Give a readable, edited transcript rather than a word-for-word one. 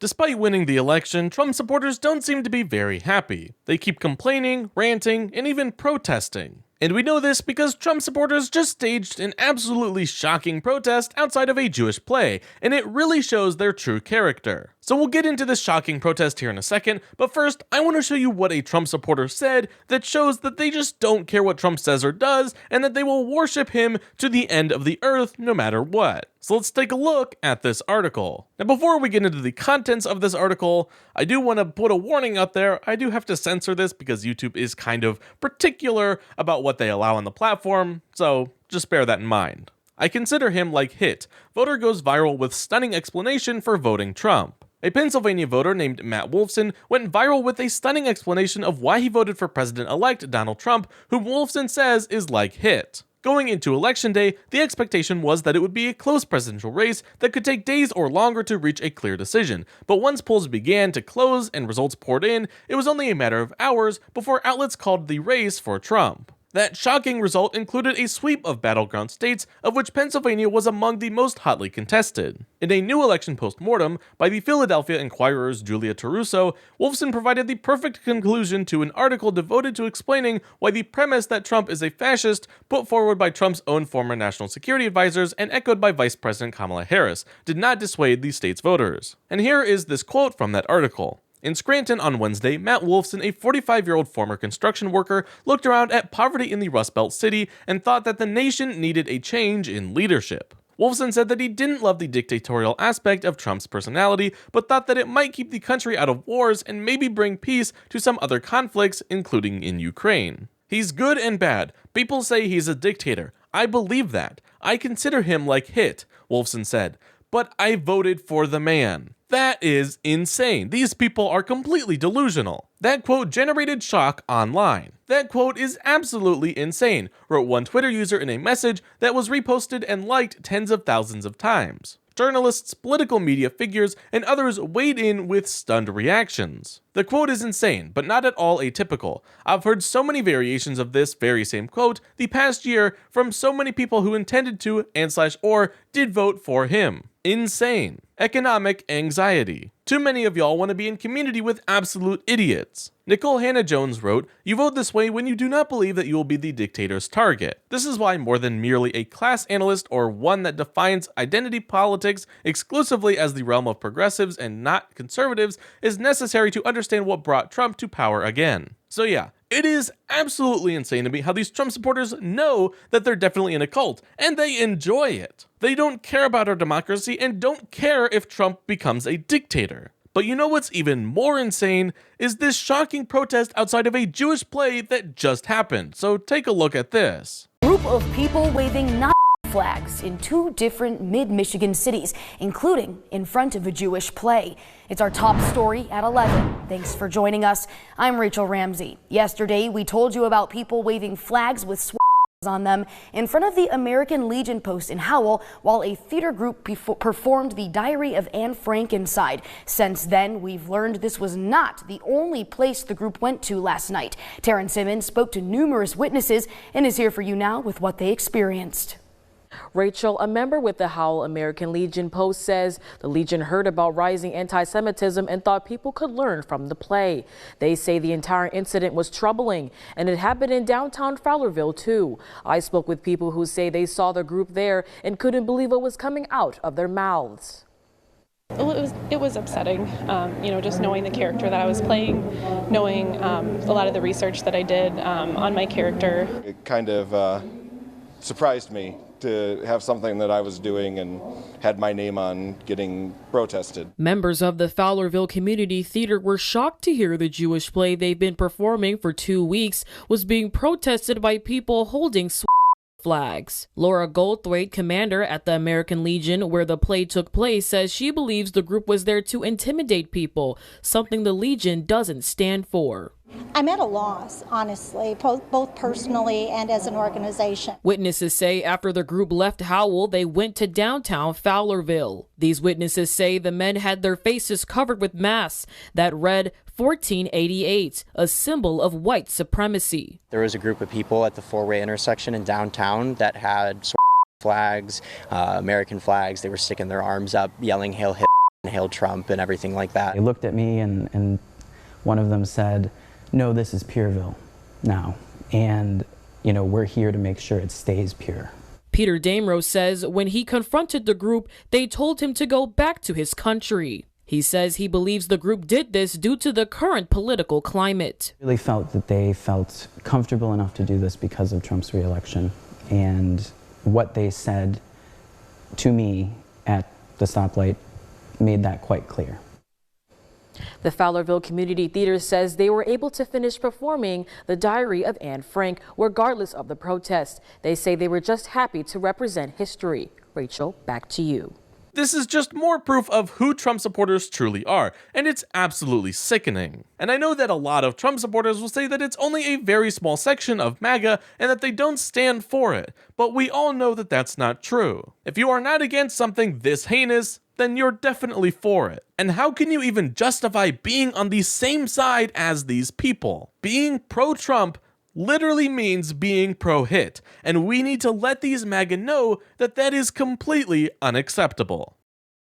Despite winning the election, Trump supporters don't seem to be very happy. They keep complaining, ranting, and even protesting. And we know this because Trump supporters just staged an absolutely shocking protest outside of a Jewish play, and it really shows their true character. So we'll get into this shocking protest here in a second, but first, I want to show you what a Trump supporter said that shows that they just don't care what Trump says or does, and that they will worship him to the end of the earth no matter what. So let's take a look at this article. Now before we get into the contents of this article, I do want to put a warning out there. I do have to censor this because YouTube is kind of particular about what they allow on the platform, so just bear that in mind. I consider him like hit. Voter goes viral with stunning explanation for voting Trump. A Pennsylvania voter named Matt Wolfson went viral with a stunning explanation of why he voted for President-elect Donald Trump, whom Wolfson says is like hit. Going into Election Day, the expectation was that it would be a close presidential race that could take days or longer to reach a clear decision, but once polls began to close and results poured in, it was only a matter of hours before outlets called the race for Trump. That shocking result included a sweep of battleground states, of which Pennsylvania was among the most hotly contested. In a new election post-mortem by the Philadelphia Inquirer's Julia Taruso, Wolfson provided the perfect conclusion to an article devoted to explaining why the premise that Trump is a fascist, put forward by Trump's own former national security advisors and echoed by Vice President Kamala Harris, did not dissuade the state's voters. And here is this quote from that article. In Scranton on Wednesday, Matt Wolfson, a 45-year-old former construction worker, looked around at poverty in the Rust Belt city and thought that the nation needed a change in leadership. Wolfson said that he didn't love the dictatorial aspect of Trump's personality, but thought that it might keep the country out of wars and maybe bring peace to some other conflicts, including in Ukraine. He's good and bad. People say he's a dictator. I believe that. I consider him like hit, Wolfson said. But I voted for the man. That is insane. These people are completely delusional. That quote generated shock online. That quote is absolutely insane, wrote one Twitter user in a message that was reposted and liked tens of thousands of times. Journalists, political media figures, and others weighed in with stunned reactions. The quote is insane, but not at all atypical. I've heard so many variations of this very same quote the past year from so many people who intended to and/or did vote for him. Insane. Economic anxiety. Too many of y'all want to be in community with absolute idiots. Nicole Hannah-Jones wrote, "You vote this way when you do not believe that you will be the dictator's target. This is why more than merely a class analyst or one that defines identity politics exclusively as the realm of progressives and not conservatives is necessary to understand what brought Trump to power again." So yeah, it is absolutely insane to me how these Trump supporters know that they're definitely in a cult, and they enjoy it. They don't care about our democracy and don't care if Trump becomes a dictator. But you know what's even more insane is this shocking protest outside of a Jewish play that just happened. So take a look at this. Group of people waving Nazi flags in two different mid-Michigan cities, including in front of a Jewish play. It's our top story at 11. Thanks for joining us. I'm Rachel Ramsey. Yesterday, we told you about people waving flags with swastikas on them in front of the American Legion post in Howell while a theater group performed the Diary of Anne Frank inside. Since then, we've learned this was not the only place the group went to last night. Taryn Simmons spoke to numerous witnesses and is here for you now with what they experienced. Rachel, a member with the Howell American Legion post, says the Legion heard about rising anti-Semitism and thought people could learn from the play. They say the entire incident was troubling, and it happened in downtown Fowlerville too. I spoke with people who say they saw the group there and couldn't believe what was coming out of their mouths. Well, it was upsetting, just knowing the character that I was playing, knowing a lot of the research that I did on my character. It kind of surprised me to have something that I was doing and had my name on getting protested. Members of the Fowlerville Community Theater were shocked to hear the Jewish play they've been performing for 2 weeks was being protested by people holding flags. Laura Goldthwaite, commander at the American Legion where the play took place, says she believes the group was there to intimidate people, something the Legion doesn't stand for. I'm at a loss, honestly, both personally and as an organization. Witnesses say after the group left Howell, they went to downtown Fowlerville. These witnesses say the men had their faces covered with masks that read 1488, a symbol of white supremacy. There was a group of people at the four-way intersection in downtown that had flags, American flags. They were sticking their arms up, yelling "Hail Hitler." hailed Trump and everything like that. They looked at me and one of them said, "No, this is Pureville now. And, you know, we're here to make sure it stays pure." Peter Damrose says when he confronted the group, they told him to go back to his country. He says he believes the group did this due to the current political climate. I really felt that they felt comfortable enough to do this because of Trump's reelection. And what they said to me at the stoplight made that quite clear. The Fowlerville Community Theater says they were able to finish performing The Diary of Anne Frank regardless of the protest. They say they were just happy to represent history. Rachel, back to you. This is just more proof of who Trump supporters truly are, and it's absolutely sickening. And I know that a lot of Trump supporters will say that it's only a very small section of MAGA and that they don't stand for it, but we all know that that's not true. If you are not against something this heinous, then you're definitely for it. And how can you even justify being on the same side as these people? Being pro-Trump literally means being pro-hit, and we need to let these MAGA know that that is completely unacceptable.